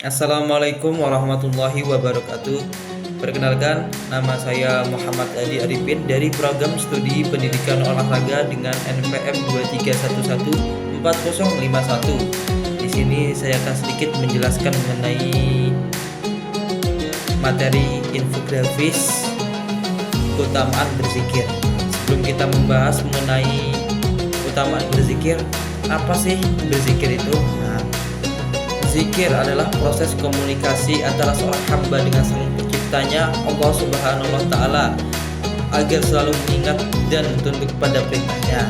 Assalamualaikum warahmatullahi wabarakatuh. Perkenalkan, nama saya Muhammad Adi Arifin dari program studi pendidikan olahraga dengan NPM 2311451. Di sini saya akan sedikit menjelaskan mengenai materi infografis keutamaan berzikir. Sebelum kita membahas mengenai keutamaan berzikir, apa sih berzikir itu? Zikir adalah proses komunikasi antara seorang hamba dengan sang penciptanya Allah Subhanahu wa Ta'ala agar selalu mengingat dan tunduk pada perintahnya.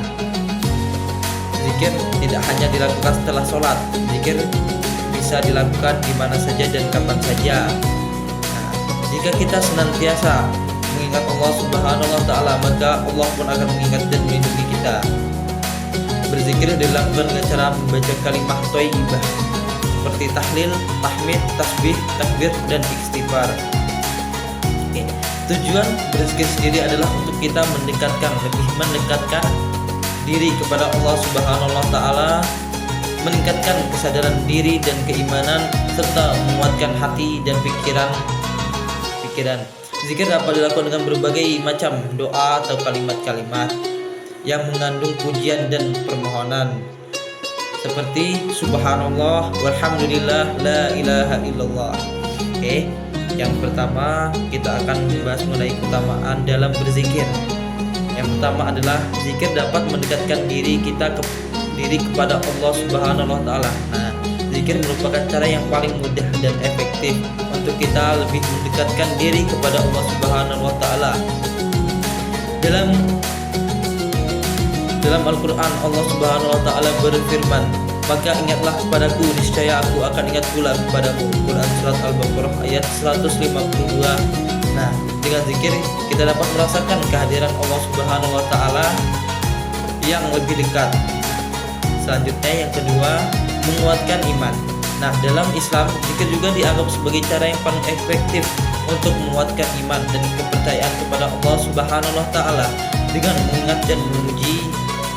Zikir tidak hanya dilakukan setelah sholat. Zikir bisa dilakukan di mana saja dan kapan saja. Jika kita senantiasa mengingat Allah Subhanahu wa Ta'ala, maka Allah pun akan mengingat dan melindungi kita. Berzikir dilakukan dengan cara membaca kalimat thayyibah seperti tahlil, tahmid, tasbih, takbir, dan istighfar. Tujuan berzikir sendiri adalah untuk kita lebih mendekatkan diri kepada Allah Subhanahu wa Ta'ala, meningkatkan kesadaran diri dan keimanan, serta menguatkan hati dan pikiran. Zikir dapat dilakukan dengan berbagai macam doa atau kalimat-kalimat yang mengandung pujian dan permohonan, seperti subhanallah, walhamdulillah, la ilaha illallah. Yang pertama kita akan membahas mengenai keutamaan dalam berzikir. Yang pertama adalah zikir dapat mendekatkan diri kepada Allah Subhanahu wa Ta'ala. Zikir merupakan cara yang paling mudah dan efektif untuk kita lebih mendekatkan diri kepada Allah Subhanahu wa Ta'ala. Dalam Al-Quran Allah Subhanahu wa Ta'ala berfirman, maka ingatlah kepadaku, niscaya aku akan ingat pula kepadamu. Quran surat Al-Baqarah ayat 152. Dengan zikir kita dapat merasakan kehadiran Allah Subhanahu wa Ta'ala yang lebih dekat. Selanjutnya yang kedua, menguatkan iman. Dalam Islam, zikir juga dianggap sebagai cara yang paling efektif untuk menguatkan iman dan kepercayaan kepada Allah Subhanahu wa Ta'ala dengan mengingat dan memuji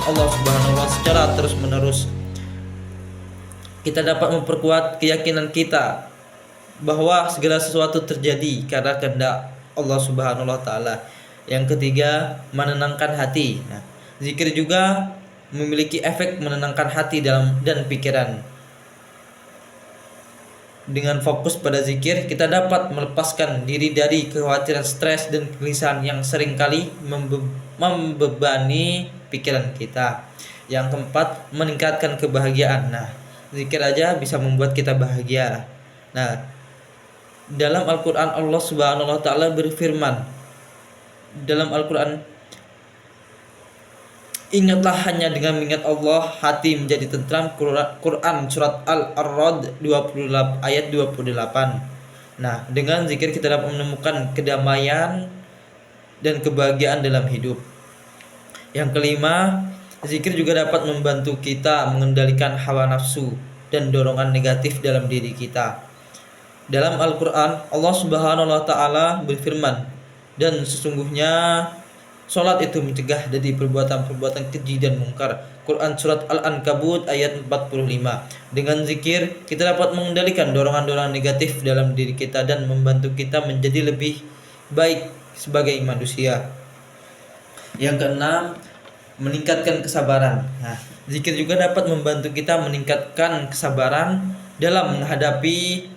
Allah Subhanahu wa Ta'ala secara terus-menerus. Kita dapat memperkuat keyakinan kita bahwa segala sesuatu terjadi karena kehendak Allah Subhanahu wa Ta'ala. Yang ketiga, menenangkan hati. Zikir juga memiliki efek menenangkan hati dan pikiran. Dengan fokus pada zikir, kita dapat melepaskan diri dari kekhawatiran, stres, dan kegelisahan yang seringkali membebani pikiran kita. Yang keempat, meningkatkan kebahagiaan. Zikir aja bisa membuat kita bahagia. Dalam Al-Quran Allah Subhanahu wa Ta'ala berfirman dalam Al-Quran, ingatlah hanya dengan mengingat Allah hati menjadi tentram. Quran surat Al-A'raf 28 ayat 28. Dengan zikir kita dapat menemukan kedamaian dan kebahagiaan dalam hidup. Yang kelima, zikir juga dapat membantu kita mengendalikan hawa nafsu dan dorongan negatif dalam diri kita. Dalam Al-Quran Allah Subhanahu wa Ta'ala berfirman, dan sesungguhnya sholat itu mencegah dari perbuatan-perbuatan keji dan mungkar. Quran surat Al-Ankabut ayat 45. Dengan zikir kita dapat mengendalikan dorongan-dorongan negatif dalam diri kita dan membantu kita menjadi lebih baik sebagai manusia. Yang keenam, meningkatkan kesabaran. Zikir juga dapat membantu kita meningkatkan kesabaran dalam menghadapi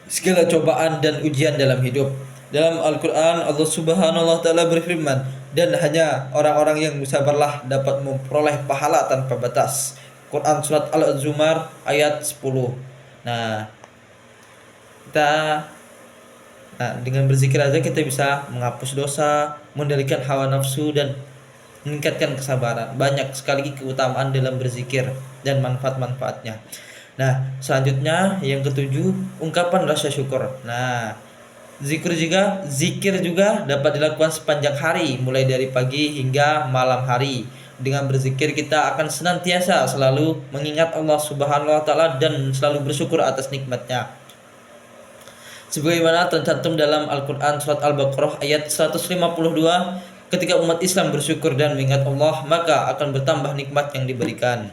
segala cobaan dan ujian dalam hidup. Dalam Al-Quran Allah Subhanahu wa Ta'ala berfirman, dan hanya orang-orang yang bersabarlah dapat memperoleh pahala tanpa batas. Quran surat Al-Zumar ayat 10. Dengan berzikir aja kita bisa menghapus dosa, mengendalikan hawa nafsu, dan meningkatkan kesabaran. Banyak sekali keutamaan dalam berzikir dan manfaat-manfaatnya. Selanjutnya yang ketujuh, ungkapan rasa syukur. Zikir juga dapat dilakukan sepanjang hari, mulai dari pagi hingga malam hari. Dengan berzikir kita akan senantiasa selalu mengingat Allah Subhanahu wa Ta'ala dan selalu bersyukur atas nikmatnya. Sebagaimana tercantum dalam Al-Quran surat Al-Baqarah ayat 152, ketika umat Islam bersyukur dan mengingat Allah, maka akan bertambah nikmat yang diberikan.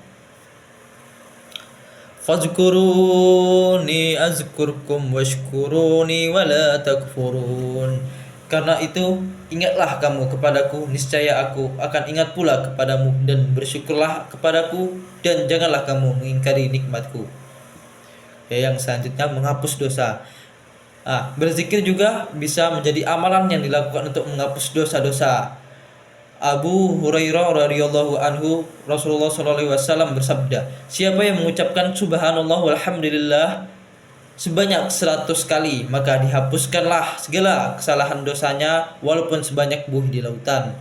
Fazkuruni azkurkum washkuruni wala takfurun. Karena itu ingatlah kamu kepadaku, niscaya aku akan ingat pula kepadamu, dan bersyukurlah kepadaku dan janganlah kamu mengingkari nikmatku. Ya, yang selanjutnya menghapus dosa. Berzikir juga bisa menjadi amalan yang dilakukan untuk menghapus dosa-dosa. Abu Hurairah radhiyallahu anhu, Rasulullah sallallahu alaihi wasallam bersabda, siapa yang mengucapkan subhanallah walhamdulillah sebanyak 100 kali, maka dihapuskanlah segala kesalahan dosanya walaupun sebanyak buih di lautan.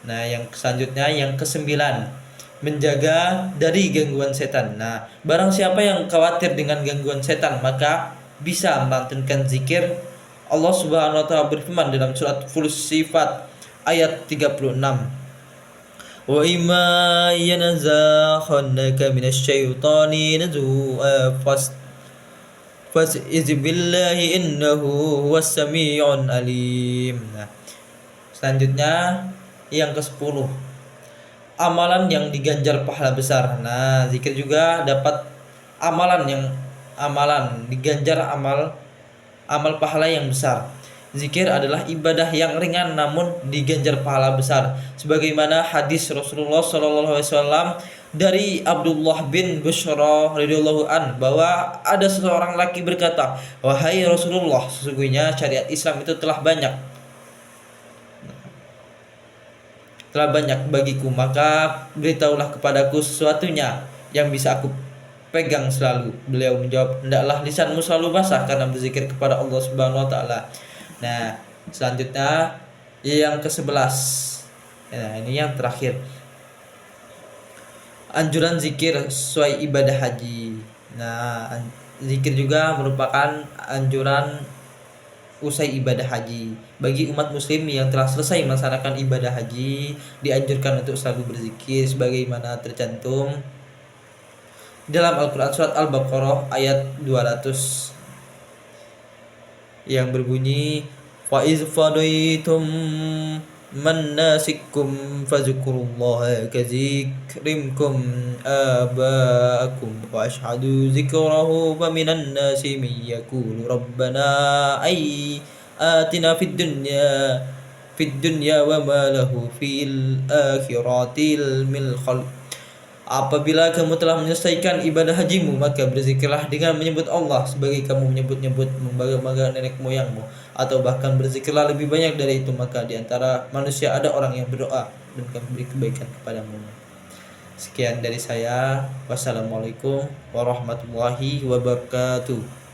Nah, yang selanjutnya yang kesembilan, menjaga dari gangguan setan. Nah, barang siapa yang khawatir dengan gangguan setan, maka bisa melantunkan zikir. Allah Subhanahu wa taala berfirman dalam surat Fussilat ayat 36, wa imma yanzaghannaka minasyaitani nazghun fasti'idz billahi innahu huwas samii'un alim. Nah, selanjutnya yang ke-10, amalan yang diganjar pahala besar. Nah, zikir juga dapat amalan diganjar amal pahala yang besar. Zikir adalah ibadah yang ringan namun diganjar pahala besar, sebagaimana hadis Rasulullah sallallahu alaihi wasallam dari Abdullah bin Busra radhiyallahu an, bahwa ada seseorang laki berkata, wahai Rasulullah, sesungguhnya syariat Islam itu telah banyak bagiku, maka beritahulah kepadaku sesuatunya yang bisa aku pegang selalu. Beliau menjawab, hendaklah lisanmu selalu basah karena berzikir kepada Allah Subhanahu wa taala. Nah, selanjutnya yang ke-11. Nah, ini yang terakhir. Anjuran zikir sesuai ibadah haji. Nah, zikir juga merupakan anjuran usai ibadah haji. Bagi umat muslim yang telah selesai melaksanakan ibadah haji, dianjurkan untuk selalu berzikir sebagaimana tercantum dalam Al-Quran surat Al-Baqarah ayat 200 yang berbunyi, fa iz fadaitum manasikum fazkurullaha kadzikrikum abaakum wa ashhadu zikrahu fa minan nasi may yaqulu rabbana ay atina fid dunya wa ma lahu fil akhiratil mil khalq. Apabila kamu telah menyelesaikan ibadah hajimu, maka berzikirlah dengan menyebut Allah sebagai kamu menyebut-nyebut membangga-banggakan nenek moyangmu, atau bahkan berzikirlah lebih banyak dari itu, maka di antara manusia ada orang yang berdoa dan kami beri kebaikan kepadamu. Sekian dari saya. Wassalamualaikum warahmatullahi wabarakatuh.